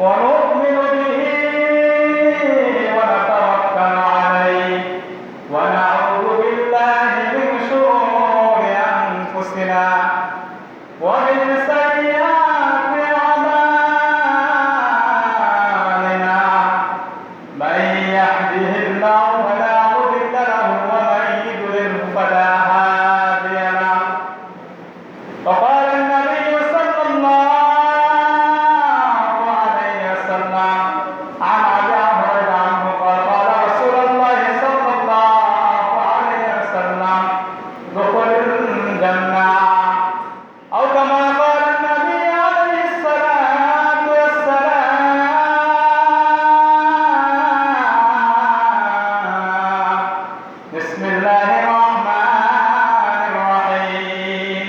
ونؤمن به ونتوكل عليه ونعوذ بالله من شرور أنفسنا ومن سيئات أعمالنا من يهده الله فلا مضل له ومن يضلل فلا هادي له وقال النبي صلى الله عليه وسلم عن أبي هريرة عنه قال قال رسول الله صلى الله عليه وسلم دخل الجنة أو كما قال النبي عليه الصلاة والسلام بسم الله الرحمن الرحيم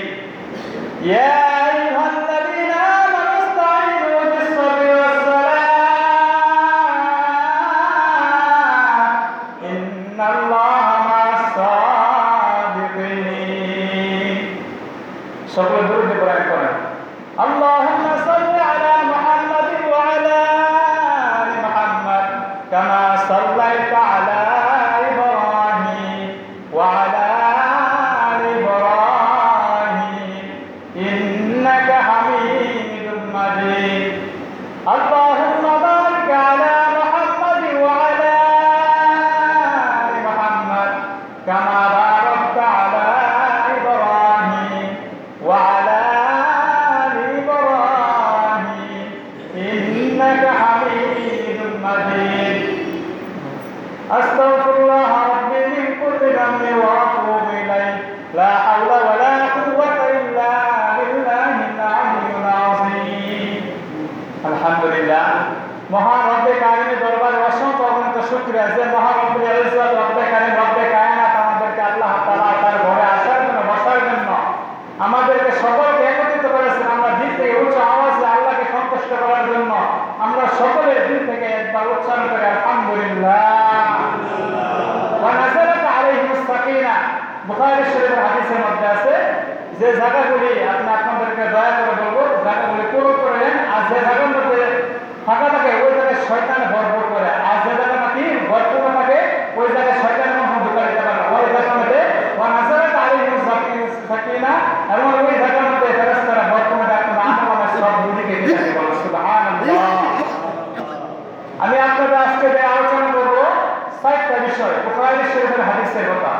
يا أيها الذين آمنوا استعينوا بالصبر والصلاة إن الله مع الصابرين সকলে দরুদ পড়ায় করেন اللهم صل على محمد وعلى آل محمد كما صليت على إبراهيم وعلى آل إبراهيم إنك حميد مجيد اللهم بارك على محمد وعلى آل محمد كما باركت على إبراهيم وعلى آل إبراهيم إنك حميد مجيد أستغفر الله ربي من كل ذنب وأتوب إليه لا حول ولا قوة إلا بالله العلي العظيم الحمد لله মহান রব্বে কারিমের দরবারে অসংখ্য অগণিত শুকরিয়া যে মহান রব্বুল ইজ্জত রব্বে কারিম রব্বে কায়নাত আমাদেরকে আল্লাহ তাআলা তার ঘরে আসার জন্য বসার জন্য আমাদেরকে সকলকে একত্রিত করেছেন আমরা দিল থেকে উচ্চ আওয়াজে আল্লাহকে সন্তুষ্ট করার জন্য আমরা সকলের দিল থেকে একবার উচ্চারণ করি আলহামদুলিল্লাহ ওয়া নাযালাত আলাইহিস সাকিনা বুখারী শরীফের হাদিসের মধ্যে আছে যে জায়গাগুলি আপনি আপনাদেরকে দয়া করে বলবো জায়গাগুলি পূরণ করেন আর যে জায়গার মধ্যে ফাঁকা থাকে ওই জায়গায় শয়তান ভরপুর করে আর যে জায়গা নাকি ভরপুর থাকে ওই জায়গায় শয়তান কখনো ঢুকা দিতে পারে না ওই জায়গার মধ্যে ওয়া নাযালাত আলাইহিস সাকিনা এবং ওই জায়গার মধ্যে ফেরেশতারা ভরপুর থাকে আমলের সব দিকে দেখে বলো সুবহানাল্লাহ আমি আপনাদের আজকে যে আলোচনা করব 7টা বিষয় বুখারী শরীফের হাদিসের কথা